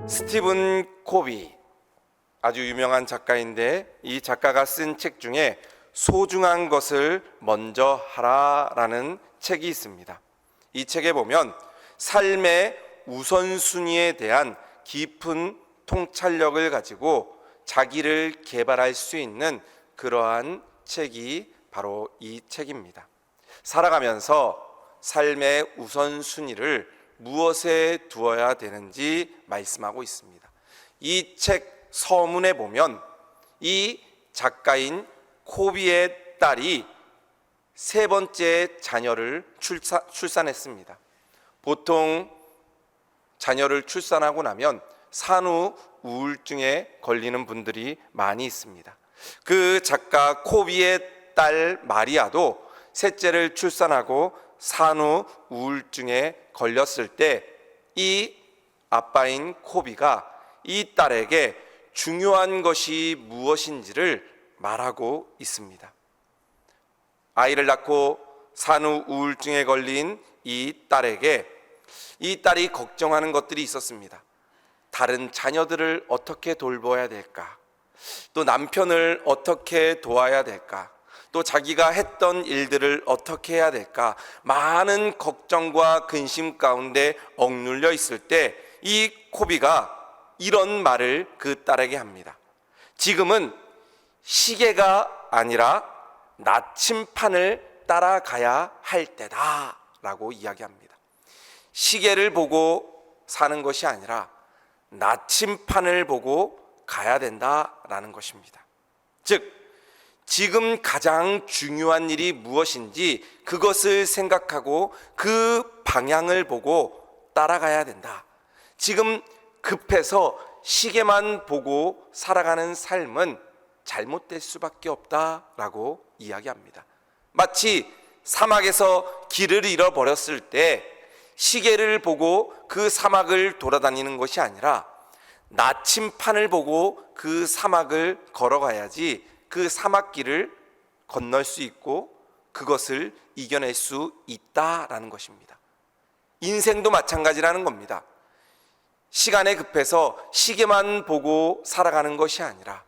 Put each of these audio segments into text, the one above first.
스티븐 코비, 아주 유명한 작가인데 이 작가가 쓴 책 중에 소중한 것을 먼저 하라라는 책이 있습니다. 이 책에 보면 삶의 우선순위에 대한 깊은 통찰력을 가지고 자기를 개발할 수 있는 그러한 책이 바로 이 책입니다. 살아가면서 삶의 우선순위를 무엇에 두어야 되는지 말씀하고 있습니다. 이 책 서문에 보면 이 작가인 코비의 딸이 세 번째 자녀를 출산했습니다. 보통 자녀를 출산하고 나면 산후 우울증에 걸리는 분들이 많이 있습니다. 그 작가 코비의 딸 마리아도 셋째를 출산하고 산후 우울증에 걸렸을 때 이 아빠인 코비가 이 딸에게 중요한 것이 무엇인지를 말하고 있습니다. 아이를 낳고 산후 우울증에 걸린 이 딸에게 이 딸이 걱정하는 것들이 있었습니다. 다른 자녀들을 어떻게 돌봐야 될까? 또 남편을 어떻게 도와야 될까? 또 자기가 했던 일들을 어떻게 해야 될까? 많은 걱정과 근심 가운데 억눌려 있을 때 이 코비가 이런 말을 그 딸에게 합니다. 지금은 시계가 아니라 나침판을 따라가야 할 때다 라고 이야기합니다. 시계를 보고 사는 것이 아니라 나침판을 보고 가야 된다라는 것입니다. 즉, 지금 가장 중요한 일이 무엇인지 그것을 생각하고 그 방향을 보고 따라가야 된다. 지금 급해서 시계만 보고 살아가는 삶은 잘못될 수밖에 없다라고 이야기합니다. 마치 사막에서 길을 잃어버렸을 때 시계를 보고 그 사막을 돌아다니는 것이 아니라 나침판을 보고 그 사막을 걸어가야지 그 사막길을 건널 수 있고 그것을 이겨낼 수 있다라는 것입니다. 인생도 마찬가지라는 겁니다. 시간에 급해서 시계만 보고 살아가는 것이 아니라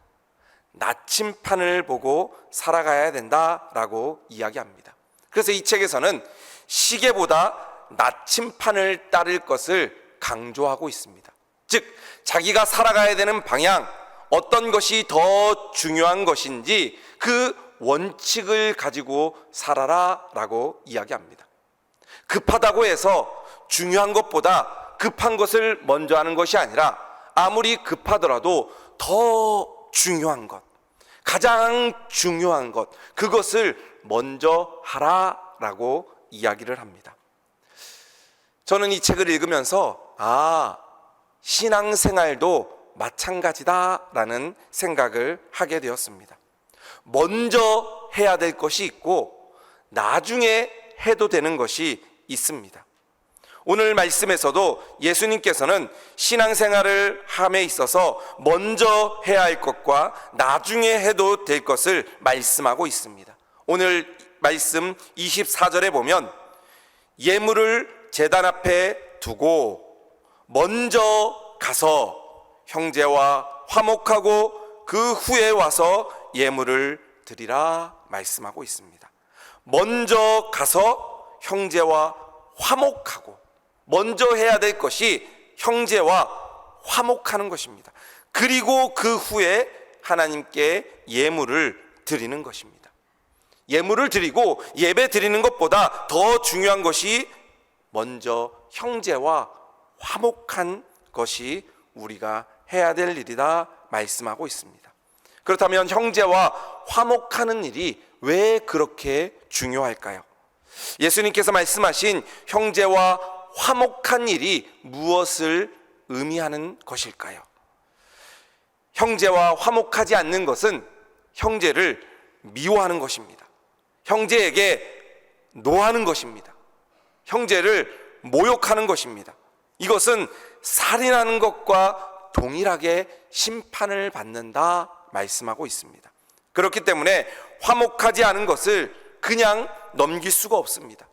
나침판을 보고 살아가야 된다라고 이야기합니다. 그래서 이 책에서는 시계보다 나침판을 따를 것을 강조하고 있습니다. 즉, 자기가 살아가야 되는 방향, 어떤 것이 더 중요한 것인지 그 원칙을 가지고 살아라 라고 이야기합니다. 급하다고 해서 중요한 것보다 급한 것을 먼저 하는 것이 아니라 아무리 급하더라도 더 중요한 것, 가장 중요한 것, 그것을 먼저 하라 라고 이야기를 합니다. 저는 이 책을 읽으면서 신앙생활도 마찬가지다라는 생각을 하게 되었습니다. 먼저 해야 될 것이 있고 나중에 해도 되는 것이 있습니다. 오늘 말씀에서도 예수님께서는 신앙생활을 함에 있어서 먼저 해야 할 것과 나중에 해도 될 것을 말씀하고 있습니다. 오늘 말씀 24절에 보면 예물을 제단 앞에 두고 먼저 가서 형제와 화목하고 그 후에 와서 예물을 드리라 말씀하고 있습니다. 먼저 가서 형제와 화목하고, 먼저 해야 될 것이 형제와 화목하는 것입니다. 그리고 그 후에 하나님께 예물을 드리는 것입니다. 예물을 드리고 예배 드리는 것보다 더 중요한 것이 먼저 형제와 화목한 것이 우리가 해야 될 일이다 말씀하고 있습니다. 그렇다면 형제와 화목하는 일이 왜 그렇게 중요할까요? 예수님께서 말씀하신 형제와 화목한 일이 무엇을 의미하는 것일까요? 형제와 화목하지 않는 것은 형제를 미워하는 것입니다. 형제에게 노하는 것입니다. 형제를 모욕하는 것입니다. 이것은 살인하는 것과 동일하게 심판을 받는다 말씀하고 있습니다. 그렇기 때문에 화목하지 않은 것을 그냥 넘길 수가 없습니다.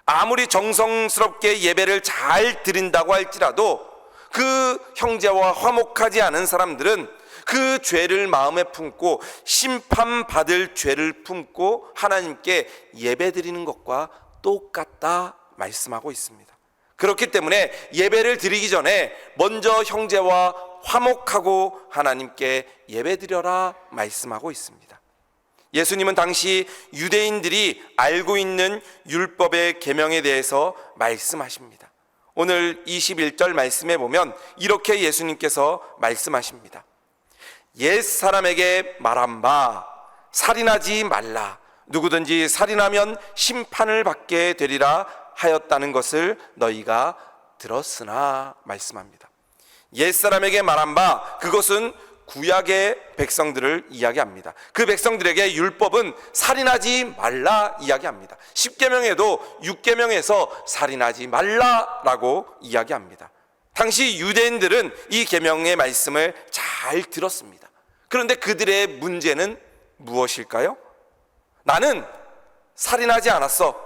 아무리 정성스럽게 예배를 잘 드린다고 할지라도 그 형제와 화목하지 않은 사람들은 그 죄를 마음에 품고 심판받을 죄를 품고 하나님께 예배드리는 것과 똑같다 말씀하고 있습니다. 그렇기 때문에 예배를 드리기 전에 먼저 형제와 화목하고 하나님께 예배드려라 말씀하고 있습니다. 예수님은 당시 유대인들이 알고 있는 율법의 계명에 대해서 말씀하십니다. 오늘 21절 말씀에 보면 이렇게 예수님께서 말씀하십니다. 옛 사람에게 말한 바 살인하지 말라. 누구든지 살인하면 심판을 받게 되리라 하였다는 것을 너희가 들었으나 말씀합니다. 옛 사람에게 말한 바, 그것은 구약의 백성들을 이야기합니다. 그 백성들에게 율법은 살인하지 말라 이야기합니다. 10계명에도 6계명에서 살인하지 말라라고 이야기합니다. 당시 유대인들은 이 계명의 말씀을 잘 들었습니다. 그런데 그들의 문제는 무엇일까요? 나는 살인하지 않았어.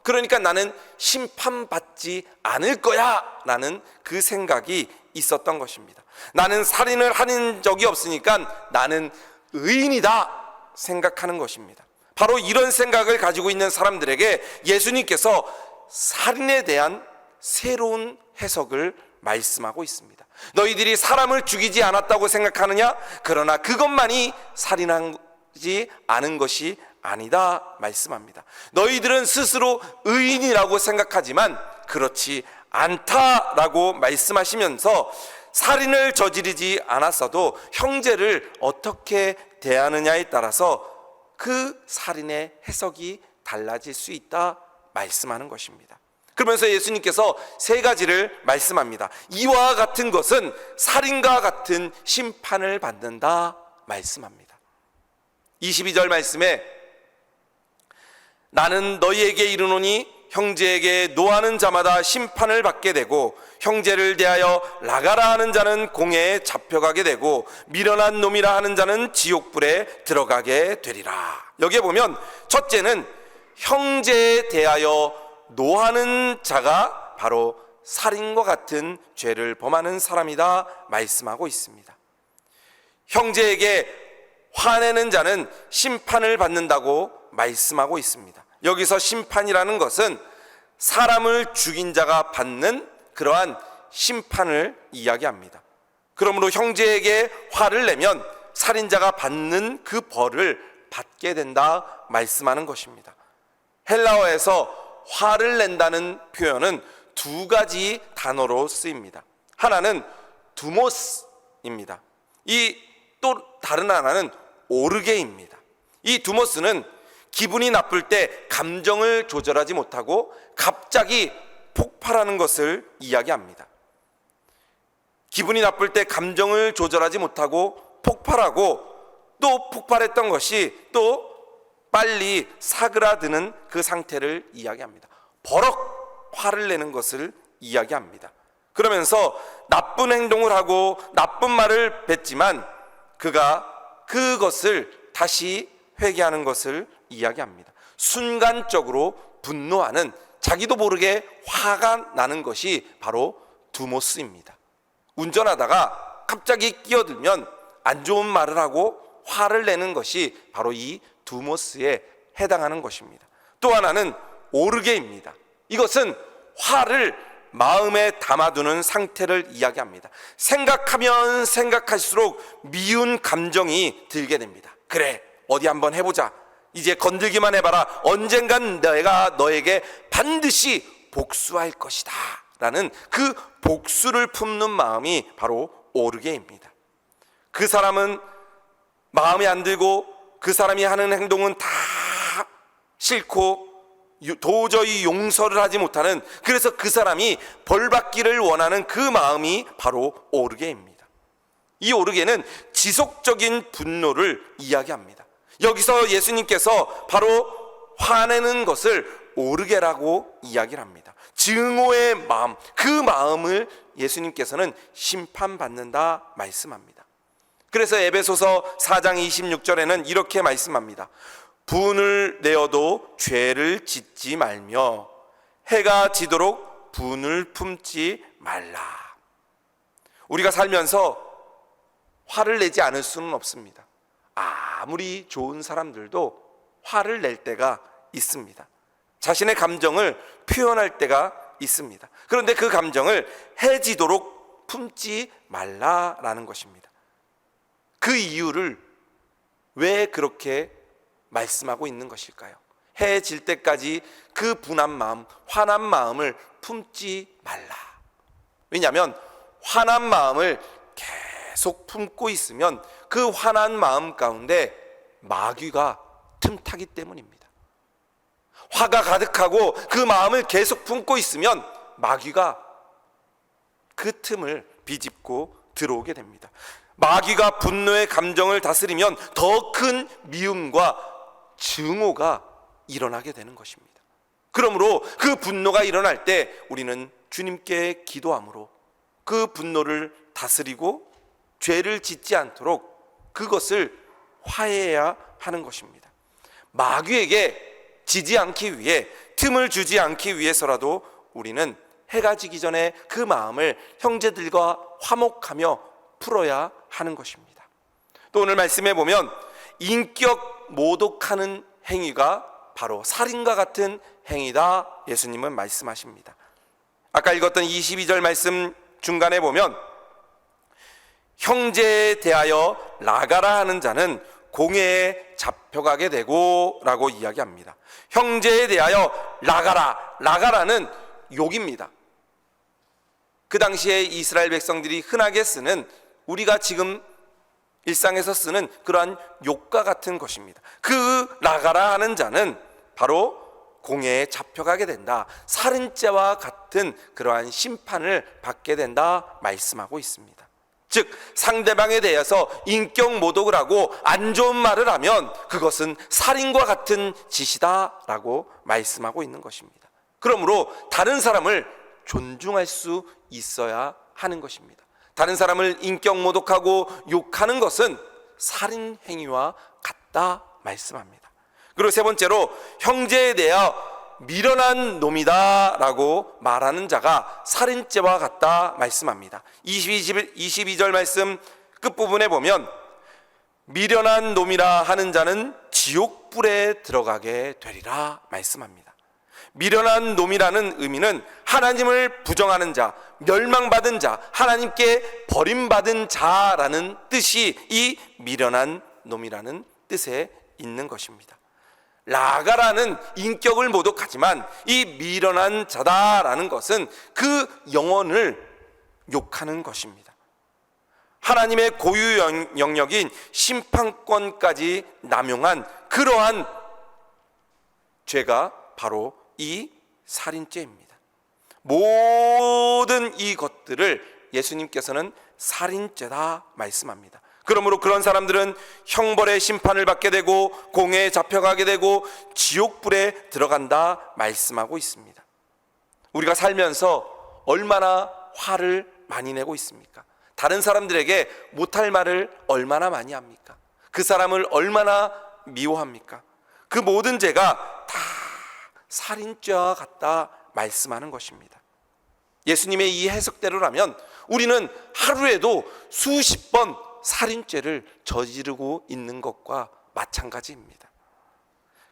그러니까 나는 심판받지 않을 거야 라는 그 생각이 있었던 것입니다. 나는 살인을 한 적이 없으니까 나는 의인이다 생각하는 것입니다. 바로 이런 생각을 가지고 있는 사람들에게 예수님께서 살인에 대한 새로운 해석을 말씀하고 있습니다. 너희들이 사람을 죽이지 않았다고 생각하느냐? 그러나 그것만이 살인하지 않은 것이 아니다 말씀합니다. 너희들은 스스로 의인이라고 생각하지만 그렇지 않다라고 말씀하시면서 살인을 저지르지 않았어도 형제를 어떻게 대하느냐에 따라서 그 살인의 해석이 달라질 수 있다 말씀하는 것입니다. 그러면서 예수님께서 세 가지를 말씀합니다. 이와 같은 것은 살인과 같은 심판을 받는다 말씀합니다. 22절 말씀에 나는 너희에게 이르노니 형제에게 노하는 자마다 심판을 받게 되고 형제를 대하여 나가라 하는 자는 공회에 잡혀가게 되고 미련한 놈이라 하는 자는 지옥불에 들어가게 되리라. 여기에 보면 첫째는 형제에 대하여 노하는 자가 바로 살인과 같은 죄를 범하는 사람이다 말씀하고 있습니다. 형제에게 화내는 자는 심판을 받는다고 말씀하고 있습니다. 여기서 심판이라는 것은 사람을 죽인 자가 받는 그러한 심판을 이야기합니다. 그러므로 형제에게 화를 내면 살인자가 받는 그 벌을 받게 된다 말씀하는 것입니다. 헬라어에서 화를 낸다는 표현은 두 가지 단어로 쓰입니다. 하나는 두모스입니다. 이 또 다른 하나는 오르게입니다. 이 두모스는 기분이 나쁠 때 감정을 조절하지 못하고 갑자기 폭발하는 것을 이야기합니다. 기분이 나쁠 때 감정을 조절하지 못하고 폭발하고 또 폭발했던 것이 또 빨리 사그라드는 그 상태를 이야기합니다. 버럭 화를 내는 것을 이야기합니다. 그러면서 나쁜 행동을 하고 나쁜 말을 뱉지만 그가 그것을 다시 회개하는 것을 이야기합니다. 순간적으로 분노하는, 자기도 모르게 화가 나는 것이 바로 두모스입니다. 운전하다가 갑자기 끼어들면 안 좋은 말을 하고 화를 내는 것이 바로 이 두모스에 해당하는 것입니다. 또 하나는 오르게입니다. 이것은 화를 마음에 담아두는 상태를 이야기합니다. 생각하면 생각할수록 미운 감정이 들게 됩니다. 그래, 어디 한번 해보자. 이제 건들기만 해봐라. 언젠간 내가 너에게 반드시 복수할 것이다 라는 그 복수를 품는 마음이 바로 오르게입니다. 그 사람은 마음에 안 들고 그 사람이 하는 행동은 다 싫고 도저히 용서를 하지 못하는, 그래서 그 사람이 벌받기를 원하는 그 마음이 바로 오르게입니다. 이 오르게는 지속적인 분노를 이야기합니다. 여기서 예수님께서 바로 화내는 것을 오르게라고 이야기를 합니다. 증오의 마음, 그 마음을 예수님께서는 심판받는다 말씀합니다. 그래서 에베소서 4장 26절에는 이렇게 말씀합니다. 분을 내어도 죄를 짓지 말며 해가 지도록 분을 품지 말라. 우리가 살면서 화를 내지 않을 수는 없습니다. 아무리 좋은 사람들도 화를 낼 때가 있습니다. 자신의 감정을 표현할 때가 있습니다. 그런데 그 감정을 해지도록 품지 말라라는 것입니다. 그 이유를 왜 그렇게 말씀하고 있는 것일까요? 해질 때까지 그 분한 마음, 화난 마음을 품지 말라. 왜냐하면 화난 마음을 계속 품고 있으면 그 화난 마음 가운데 마귀가 틈타기 때문입니다. 화가 가득하고 그 마음을 계속 품고 있으면 마귀가 그 틈을 비집고 들어오게 됩니다. 마귀가 분노의 감정을 다스리면 더 큰 미움과 증오가 일어나게 되는 것입니다. 그러므로 그 분노가 일어날 때 우리는 주님께 기도함으로 그 분노를 다스리고 죄를 짓지 않도록 그것을 화해해야 하는 것입니다. 마귀에게 지지 않기 위해, 틈을 주지 않기 위해서라도 우리는 해가 지기 전에 그 마음을 형제들과 화목하며 풀어야 하는 것입니다. 또 오늘 말씀해 보면 인격 모독하는 행위가 바로 살인과 같은 행위다, 예수님은 말씀하십니다. 아까 읽었던 22절 말씀 중간에 보면 형제에 대하여 나가라 하는 자는 공회에 잡혀가게 되고 라고 이야기합니다. 형제에 대하여 나가라는 욕입니다. 그 당시에 이스라엘 백성들이 흔하게 쓰는, 우리가 지금 일상에서 쓰는 그러한 욕과 같은 것입니다. 그 나가라 하는 자는 바로 공회에 잡혀가게 된다, 살인죄와 같은 그러한 심판을 받게 된다 말씀하고 있습니다. 즉 상대방에 대해서 인격 모독을 하고 안 좋은 말을 하면 그것은 살인과 같은 짓이다 라고 말씀하고 있는 것입니다. 그러므로 다른 사람을 존중할 수 있어야 하는 것입니다. 다른 사람을 인격 모독하고 욕하는 것은 살인 행위와 같다 말씀합니다. 그리고 세 번째로 형제에 대하여 미련한 놈이다 라고 말하는 자가 살인죄와 같다 말씀합니다. 22절 말씀 끝부분에 보면 미련한 놈이라 하는 자는 지옥불에 들어가게 되리라 말씀합니다. 미련한 놈이라는 의미는 하나님을 부정하는 자, 멸망받은 자, 하나님께 버림받은 자라는 뜻이 이 미련한 놈이라는 뜻에 있는 것입니다. 라가라는 인격을 모독하지만 이 미련한 자다라는 것은 그 영혼을 욕하는 것입니다. 하나님의 고유 영역인 심판권까지 남용한 그러한 죄가 바로 이 살인죄입니다. 모든 이 것들을 예수님께서는 살인죄다 말씀합니다. 그러므로 그런 사람들은 형벌의 심판을 받게 되고 공회에 잡혀가게 되고 지옥불에 들어간다 말씀하고 있습니다. 우리가 살면서 얼마나 화를 많이 내고 있습니까? 다른 사람들에게 못할 말을 얼마나 많이 합니까? 그 사람을 얼마나 미워합니까? 그 모든 죄가 다 살인죄와 같다 말씀하는 것입니다. 예수님의 이 해석대로라면 우리는 하루에도 수십 번 살인죄를 저지르고 있는 것과 마찬가지입니다.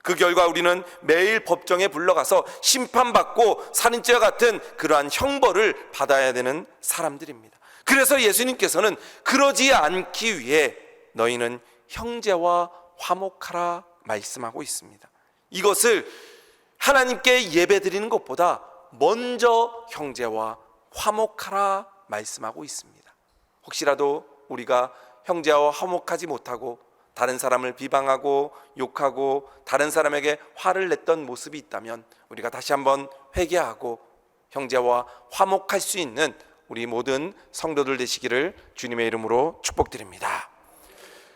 그 결과 우리는 매일 법정에 불러가서 심판받고 살인죄와 같은 그러한 형벌을 받아야 되는 사람들입니다. 그래서 예수님께서는 그러지 않기 위해 너희는 형제와 화목하라 말씀하고 있습니다. 이것을 하나님께 예배드리는 것보다 먼저 형제와 화목하라 말씀하고 있습니다. 혹시라도 우리가 형제와 화목하지 못하고 다른 사람을 비방하고 욕하고 다른 사람에게 화를 냈던 모습이 있다면 우리가 다시 한번 회개하고 형제와 화목할 수 있는 우리 모든 성도들 되시기를 주님의 이름으로 축복드립니다.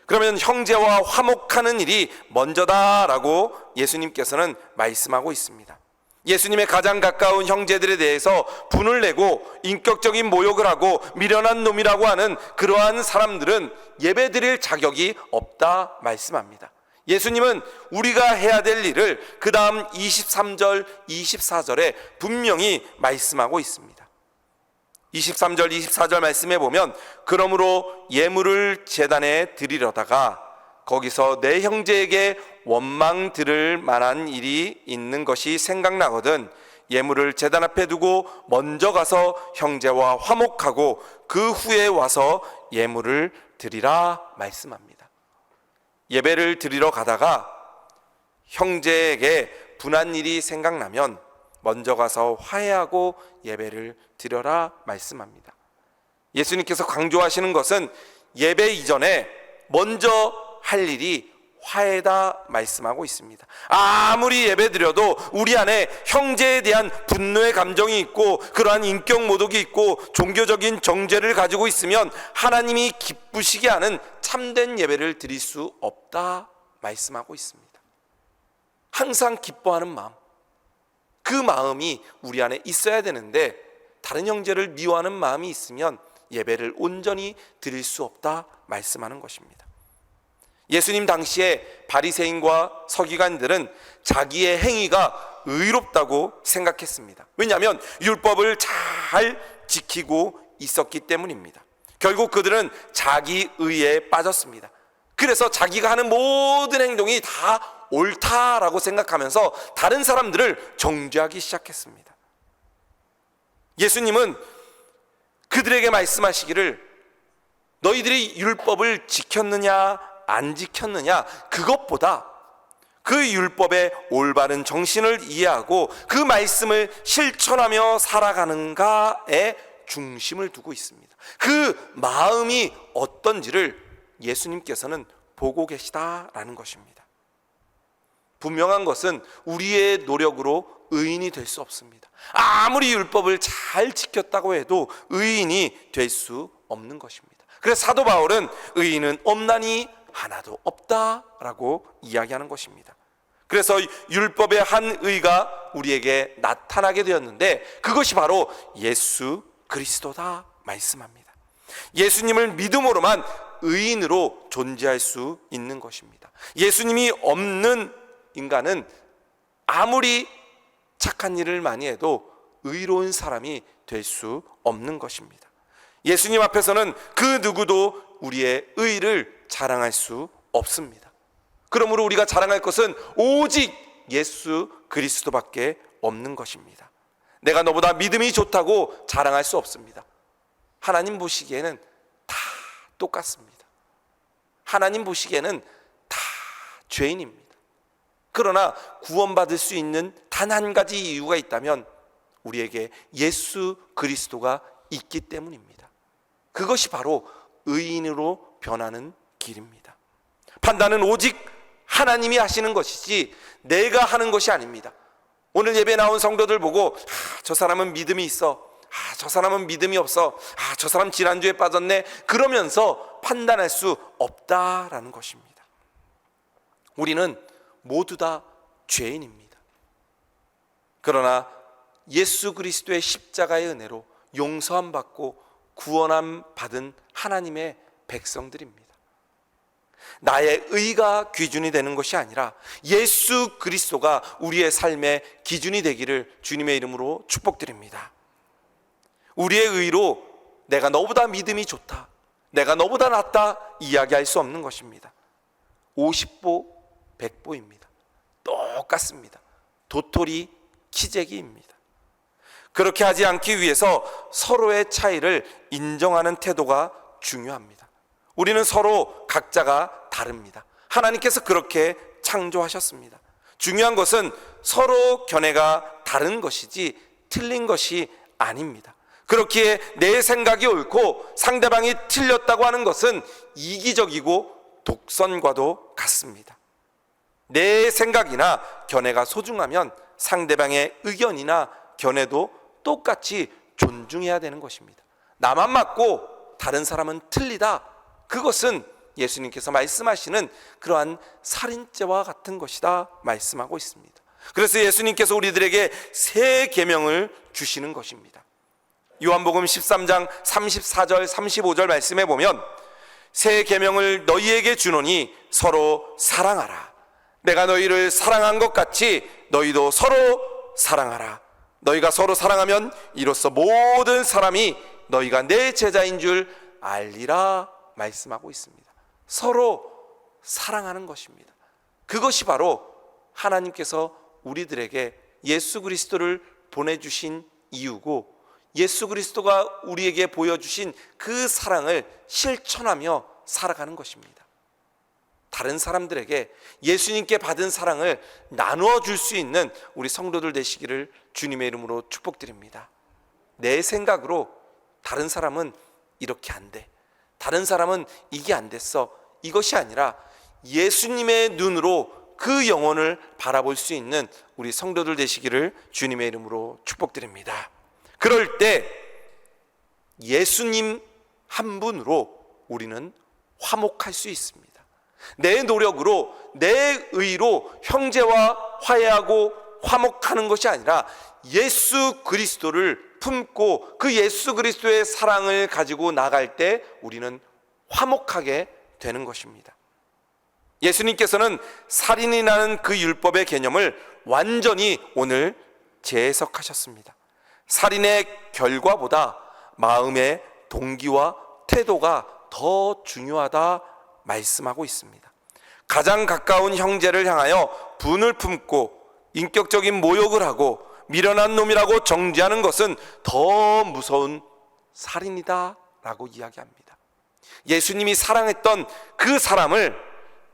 그러면 형제와 화목하는 일이 먼저다라고 예수님께서는 말씀하고 있습니다. 예수님의 가장 가까운 형제들에 대해서 분을 내고 인격적인 모욕을 하고 미련한 놈이라고 하는 그러한 사람들은 예배드릴 자격이 없다 말씀합니다. 예수님은 우리가 해야 될 일을 그 다음 23절, 24절에 분명히 말씀하고 있습니다. 23절 24절 말씀해 보면 그러므로 예물을 제단에 드리려다가 거기서 내 형제에게 원망 들을 만한 일이 있는 것이 생각나거든 예물을 제단 앞에 두고 먼저 가서 형제와 화목하고 그 후에 와서 예물을 드리라 말씀합니다. 예배를 드리러 가다가 형제에게 분한 일이 생각나면 먼저 가서 화해하고 예배를 드려라 말씀합니다. 예수님께서 강조하시는 것은 예배 이전에 먼저 할 일이 화해다 말씀하고 있습니다. 아무리 예배 드려도 우리 안에 형제에 대한 분노의 감정이 있고 그러한 인격 모독이 있고 종교적인 정죄를 가지고 있으면 하나님이 기쁘시게 하는 참된 예배를 드릴 수 없다 말씀하고 있습니다. 항상 기뻐하는 마음, 그 마음이 우리 안에 있어야 되는데 다른 형제를 미워하는 마음이 있으면 예배를 온전히 드릴 수 없다 말씀하는 것입니다. 예수님 당시에 바리새인과 서기관들은 자기의 행위가 의롭다고 생각했습니다. 왜냐하면 율법을 잘 지키고 있었기 때문입니다. 결국 그들은 자기 의에 빠졌습니다. 그래서 자기가 하는 모든 행동이 다 옳다라고 생각하면서 다른 사람들을 정죄하기 시작했습니다. 예수님은 그들에게 말씀하시기를 너희들이 율법을 지켰느냐 안 지켰느냐 그것보다 그 율법의 올바른 정신을 이해하고 그 말씀을 실천하며 살아가는가에 중심을 두고 있습니다. 그 마음이 어떤지를 예수님께서는 보고 계시다라는 것입니다. 분명한 것은 우리의 노력으로 의인이 될 수 없습니다. 아무리 율법을 잘 지켰다고 해도 의인이 될 수 없는 것입니다. 그래서 사도 바울은 의인은 없나니 하나도 없다라고 이야기하는 것입니다. 그래서 율법의 한 의가 우리에게 나타나게 되었는데 그것이 바로 예수 그리스도다 말씀합니다. 예수님을 믿음으로만 의인으로 존재할 수 있는 것입니다. 예수님이 없는 인간은 아무리 착한 일을 많이 해도 의로운 사람이 될 수 없는 것입니다. 예수님 앞에서는 그 누구도 우리의 의를 자랑할 수 없습니다. 그러므로 우리가 자랑할 것은 오직 예수 그리스도밖에 없는 것입니다. 내가 너보다 믿음이 좋다고 자랑할 수 없습니다. 하나님 보시기에는 다 똑같습니다. 하나님 보시기에는 다 죄인입니다. 그러나 구원받을 수 있는 단 한 가지 이유가 있다면 우리에게 예수 그리스도가 있기 때문입니다. 그것이 바로 의인으로 변하는 길입니다. 판단은 오직 하나님이 하시는 것이지 내가 하는 것이 아닙니다. 오늘 예배 나온 성도들 보고 저 사람은 믿음이 있어, 저 사람은 믿음이 없어, 저 사람 지난주에 빠졌네 그러면서 판단할 수 없다라는 것입니다. 우리는 모두 다 죄인입니다. 그러나 예수 그리스도의 십자가의 은혜로 용서함 받고 구원함 받은 하나님의 백성들입니다. 나의 의가 기준이 되는 것이 아니라 예수 그리스도가 우리의 삶의 기준이 되기를 주님의 이름으로 축복드립니다. 우리의 의로 내가 너보다 믿음이 좋다, 내가 너보다 낫다 이야기할 수 없는 것입니다. 50보 100보입니다. 똑같습니다. 도토리 키재기입니다. 그렇게 하지 않기 위해서 서로의 차이를 인정하는 태도가 중요합니다. 우리는 서로 각자가 다릅니다. 하나님께서 그렇게 창조하셨습니다. 중요한 것은 서로 견해가 다른 것이지 틀린 것이 아닙니다. 그렇기에 내 생각이 옳고 상대방이 틀렸다고 하는 것은 이기적이고 독선과도 같습니다. 내 생각이나 견해가 소중하면 상대방의 의견이나 견해도 똑같이 존중해야 되는 것입니다. 나만 맞고 다른 사람은 틀리다, 그것은 예수님께서 말씀하시는 그러한 살인죄와 같은 것이다 말씀하고 있습니다. 그래서 예수님께서 우리들에게 새 계명을 주시는 것입니다. 요한복음 13장 34절 35절 말씀해 보면 새 계명을 너희에게 주노니 서로 사랑하라. 내가 너희를 사랑한 것 같이 너희도 서로 사랑하라. 너희가 서로 사랑하면 이로써 모든 사람이 너희가 내 제자인 줄 알리라 말씀하고 있습니다. 서로 사랑하는 것입니다. 그것이 바로 하나님께서 우리들에게 예수 그리스도를 보내주신 이유고, 예수 그리스도가 우리에게 보여주신 그 사랑을 실천하며 살아가는 것입니다. 다른 사람들에게 예수님께 받은 사랑을 나누어 줄 수 있는 우리 성도들 되시기를 주님의 이름으로 축복드립니다. 내 생각으로 다른 사람은 이렇게 안 돼, 다른 사람은 이게 안 됐어, 이것이 아니라 예수님의 눈으로 그 영혼을 바라볼 수 있는 우리 성도들 되시기를 주님의 이름으로 축복드립니다. 그럴 때 예수님 한 분으로 우리는 화목할 수 있습니다. 내 노력으로, 내 의로 형제와 화해하고 화목하는 것이 아니라 예수 그리스도를 품고 그 예수 그리스도의 사랑을 가지고 나갈 때 우리는 화목하게 되는 것입니다. 예수님께서는 살인이라는 그 율법의 개념을 완전히 오늘 재해석하셨습니다. 살인의 결과보다 마음의 동기와 태도가 더 중요하다 말씀하고 있습니다. 가장 가까운 형제를 향하여 분을 품고 인격적인 모욕을 하고 미련한 놈이라고 정죄하는 것은 더 무서운 살인이다 라고 이야기합니다. 예수님이 사랑했던 그 사람을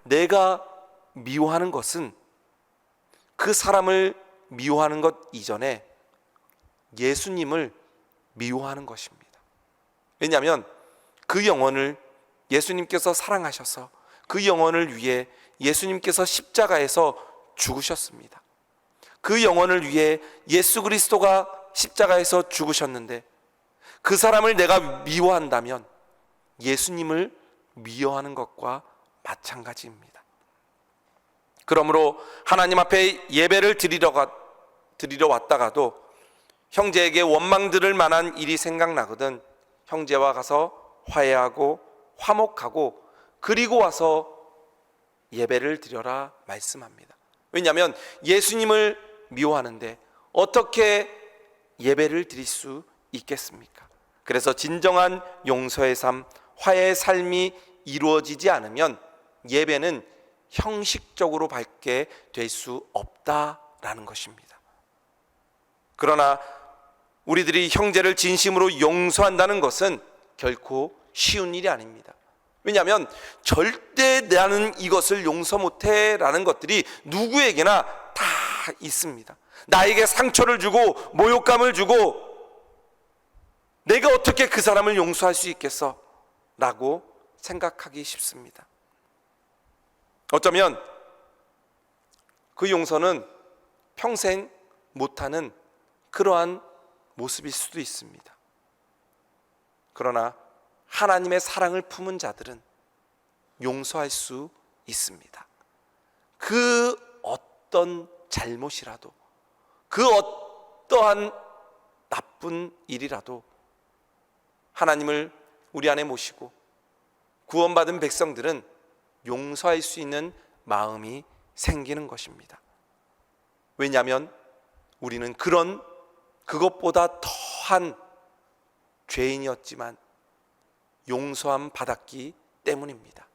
내가 미워하는 것은 그 사람을 미워하는 것 이전에 예수님을 미워하는 것입니다. 왜냐하면 그 영혼을 예수님께서 사랑하셔서 그 영혼을 위해 예수님께서 십자가에서 죽으셨습니다. 그 영혼을 위해 예수 그리스도가 십자가에서 죽으셨는데 그 사람을 내가 미워한다면 예수님을 미워하는 것과 마찬가지입니다. 그러므로 하나님 앞에 예배를 드리러 왔다가도 형제에게 원망 들을 만한 일이 생각나거든 형제와 가서 화해하고 화목하고 그리고 와서 예배를 드려라 말씀합니다. 왜냐하면 예수님을 미워하는데 어떻게 예배를 드릴 수 있겠습니까? 그래서 진정한 용서의 삶, 화해의 삶이 이루어지지 않으면 예배는 형식적으로 받게 될 수 없다라는 것입니다. 그러나 우리들이 형제를 진심으로 용서한다는 것은 결코 쉬운 일이 아닙니다. 왜냐하면 절대 나는 이것을 용서 못해 라는 것들이 누구에게나 다 있습니다. 나에게 상처를 주고 모욕감을 주고 내가 어떻게 그 사람을 용서할 수 있겠어? 라고 생각하기 쉽습니다. 어쩌면 그 용서는 평생 못하는 그러한 모습일 수도 있습니다. 그러나 하나님의 사랑을 품은 자들은 용서할 수 있습니다. 그 어떤 잘못이라도, 그 어떠한 나쁜 일이라도 하나님을 우리 안에 모시고 구원받은 백성들은 용서할 수 있는 마음이 생기는 것입니다. 왜냐하면 우리는 그것보다 더한 죄인이었지만 용서함 받았기 때문입니다.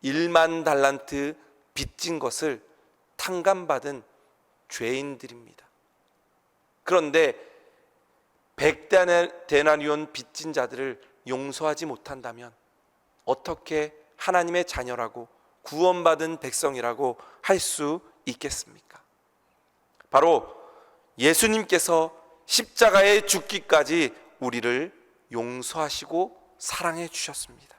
1만 달란트 빚진 것을 탕감받은 죄인들입니다. 그런데 100데나리온 빚진 자들을 용서하지 못한다면 어떻게 하나님의 자녀라고 구원받은 백성이라고 할 수 있겠습니까? 바로 예수님께서 십자가에 죽기까지 우리를 용서하시고 사랑해 주셨습니다.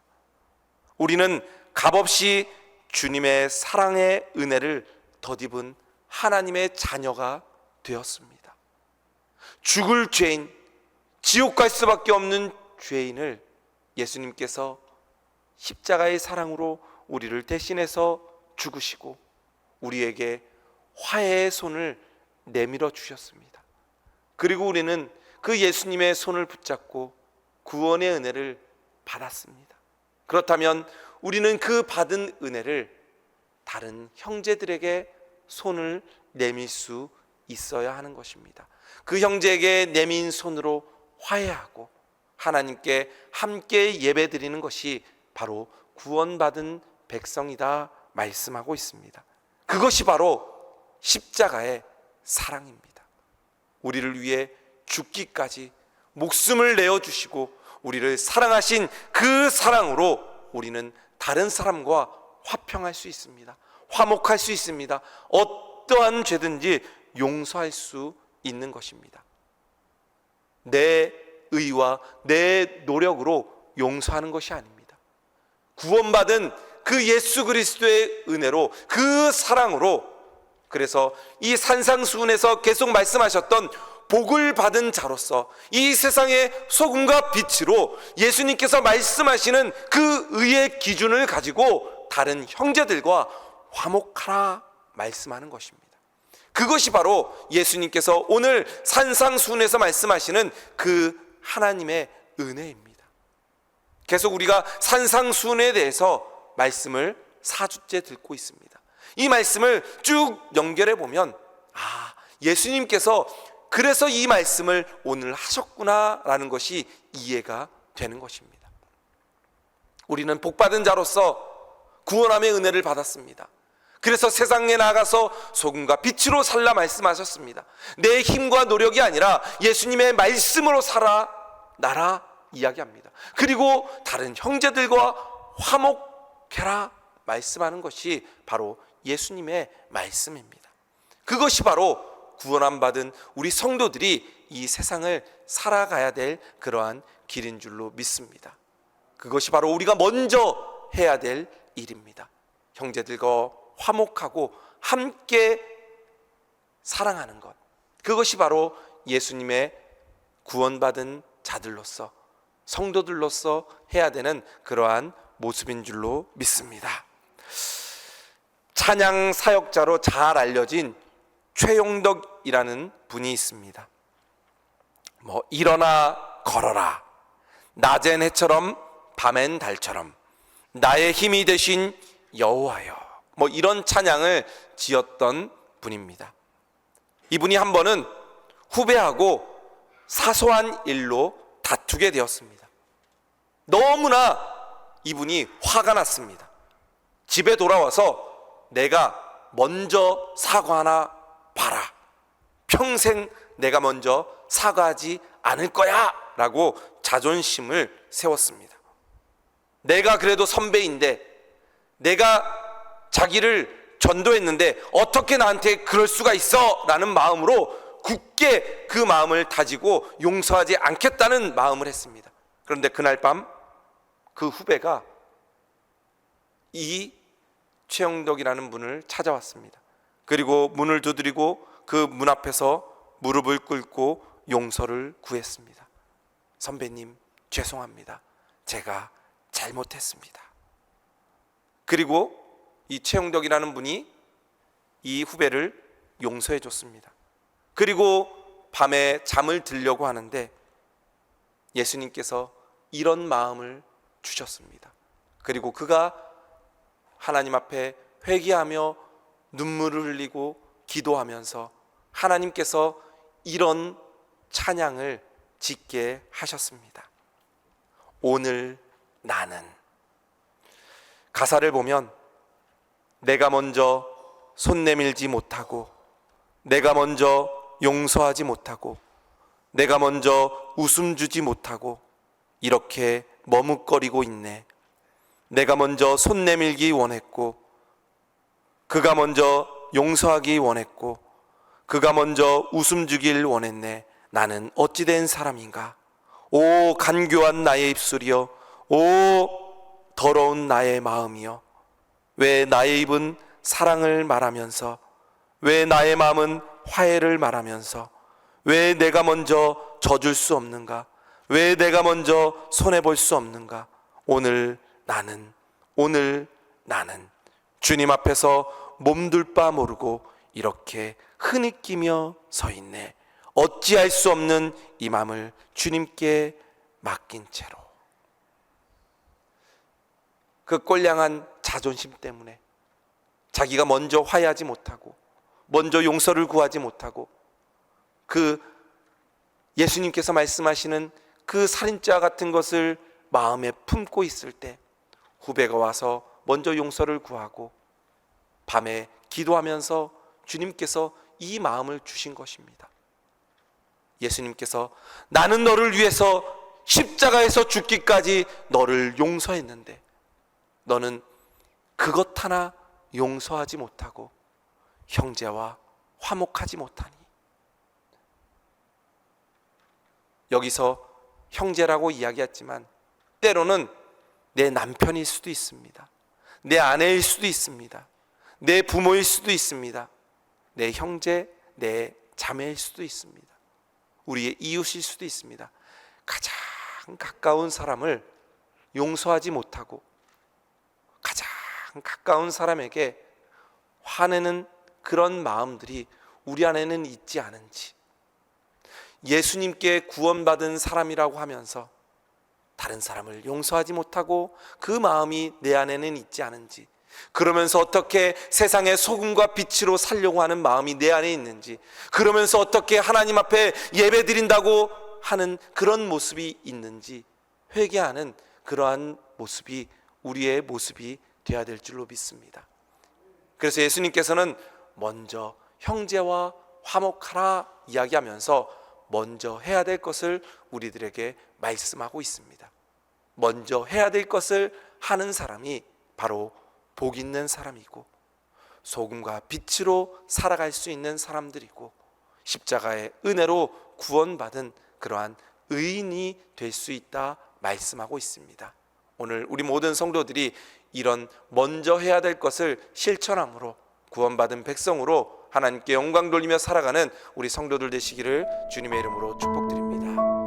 우리는 값없이 주님의 사랑의 은혜를 덧입은 하나님의 자녀가 되었습니다. 죽을 죄인, 지옥 갈 수밖에 없는 죄인을 예수님께서 십자가의 사랑으로 우리를 대신해서 죽으시고 우리에게 화해의 손을 내밀어 주셨습니다. 그리고 우리는 그 예수님의 손을 붙잡고 구원의 은혜를 받았습니다. 그렇다면 우리는 그 받은 은혜를 다른 형제들에게 손을 내밀 수 있어야 하는 것입니다. 그 형제에게 내민 손으로 화해하고 하나님께 함께 예배드리는 것이 바로 구원받은 백성이다 말씀하고 있습니다. 그것이 바로 십자가의 사랑입니다. 우리를 위해 죽기까지 목숨을 내어주시고 우리를 사랑하신 그 사랑으로 우리는 다른 사람과 화평할 수 있습니다. 화목할 수 있습니다. 어떠한 죄든지 용서할 수 있는 것입니다. 내 의와 내 노력으로 용서하는 것이 아닙니다. 구원받은 그 예수 그리스도의 은혜로, 그 사랑으로, 그래서 이 산상수훈에서 계속 말씀하셨던 복을 받은 자로서 이 세상의 소금과 빛으로 예수님께서 말씀하시는 그 의의 기준을 가지고 다른 형제들과 화목하라 말씀하는 것입니다. 그것이 바로 예수님께서 오늘 산상수훈에서 말씀하시는 그 하나님의 은혜입니다. 계속 우리가 산상수훈에 대해서 말씀을 4주째 듣고 있습니다. 이 말씀을 쭉 연결해 보면 예수님께서 그래서 이 말씀을 오늘 하셨구나라는 것이 이해가 되는 것입니다. 우리는 복받은 자로서 구원함의 은혜를 받았습니다. 그래서 세상에 나가서 소금과 빛으로 살라 말씀하셨습니다. 내 힘과 노력이 아니라 예수님의 말씀으로 살아나라 이야기합니다. 그리고 다른 형제들과 화목해라 말씀하는 것이 바로 예수님의 말씀입니다. 그것이 바로 구원함 받은 우리 성도들이 이 세상을 살아가야 될 그러한 길인 줄로 믿습니다. 그것이 바로 우리가 먼저 해야 될 일입니다. 형제들과 화목하고 함께 사랑하는 것, 그것이 바로 예수님의 구원받은 자들로서, 성도들로서 해야 되는 그러한 모습인 줄로 믿습니다. 찬양 사역자로 잘 알려진 최용덕이라는 분이 있습니다. 일어나 걸어라, 낮엔 해처럼 밤엔 달처럼 나의 힘이 되신 여호와여, 이런 찬양을 지었던 분입니다. 이분이 한 번은 후배하고 사소한 일로 다투게 되었습니다. 너무나 이분이 화가 났습니다. 집에 돌아와서 내가 먼저 사과하나 봐라, 평생 내가 먼저 사과하지 않을 거야 라고 자존심을 세웠습니다. 내가 그래도 선배인데, 내가 자기를 전도했는데 어떻게 나한테 그럴 수가 있어 라는 마음으로 굳게 그 마음을 다지고 용서하지 않겠다는 마음을 했습니다. 그런데 그날 밤 그 후배가 이 최영덕이라는 분을 찾아왔습니다. 그리고 문을 두드리고 그 문 앞에서 무릎을 꿇고 용서를 구했습니다. 선배님, 죄송합니다. 제가 잘못했습니다. 그리고 이 최영덕이라는 분이 이 후배를 용서해 줬습니다. 그리고 밤에 잠을 들려고 하는데 예수님께서 이런 마음을 주셨습니다. 그리고 그가 하나님 앞에 회개하며 눈물을 흘리고 기도하면서 하나님께서 이런 찬양을 짓게 하셨습니다. 오늘 나는, 가사를 보면 내가 먼저 손 내밀지 못하고, 내가 먼저 용서하지 못하고, 내가 먼저 웃음 주지 못하고 이렇게 머뭇거리고 있네. 내가 먼저 손 내밀기 원했고, 그가 먼저 용서하기 원했고, 그가 먼저 웃음 주길 원했네. 나는 어찌된 사람인가? 오 간교한 나의 입술이여, 오 더러운 나의 마음이여, 왜 나의 입은 사랑을 말하면서, 왜 나의 마음은 화해를 말하면서, 왜 내가 먼저 져줄 수 없는가? 왜 내가 먼저 손해볼 수 없는가? 오늘 나는 주님 앞에서 몸둘 바 모르고 이렇게 흐느끼며 서 있네. 어찌할 수 없는 이 마음을 주님께 맡긴 채로, 그 꼴량한 자존심 때문에 자기가 먼저 화해하지 못하고, 먼저 용서를 구하지 못하고, 그 예수님께서 말씀하시는 그 살인자 같은 것을 마음에 품고 있을 때 후배가 와서 먼저 용서를 구하고 밤에 기도하면서 주님께서 이 마음을 주신 것입니다. 예수님께서 나는 너를 위해서 십자가에서 죽기까지 너를 용서했는데 너는 그것 하나 용서하지 못하고 형제와 화목하지 못하니. 여기서 형제라고 이야기했지만 때로는 내 남편일 수도 있습니다. 내 아내일 수도 있습니다. 내 부모일 수도 있습니다. 내 형제, 내 자매일 수도 있습니다. 우리의 이웃일 수도 있습니다. 가장 가까운 사람을 용서하지 못하고 가장 가까운 사람에게 화내는 그런 마음들이 우리 안에는 있지 않은지, 예수님께 구원받은 사람이라고 하면서 다른 사람을 용서하지 못하고 그 마음이 내 안에는 있지 않은지, 그러면서 어떻게 세상의 소금과 빛으로 살려고 하는 마음이 내 안에 있는지, 그러면서 어떻게 하나님 앞에 예배 드린다고 하는 그런 모습이 있는지 회개하는 그러한 모습이 우리의 모습이 되어야 될 줄로 믿습니다. 그래서 예수님께서는 먼저 형제와 화목하라 이야기하면서 먼저 해야 될 것을 우리들에게 말씀하고 있습니다. 먼저 해야 될 것을 하는 사람이 바로 복 있는 사람이고 소금과 빛으로 살아갈 수 있는 사람들이고 십자가의 은혜로 구원받은 그러한 의인이 될 수 있다 말씀하고 있습니다. 오늘 우리 모든 성도들이 이런 먼저 해야 될 것을 실천함으로 구원받은 백성으로 하나님께 영광 돌리며 살아가는 우리 성도들 되시기를 주님의 이름으로 축복드립니다.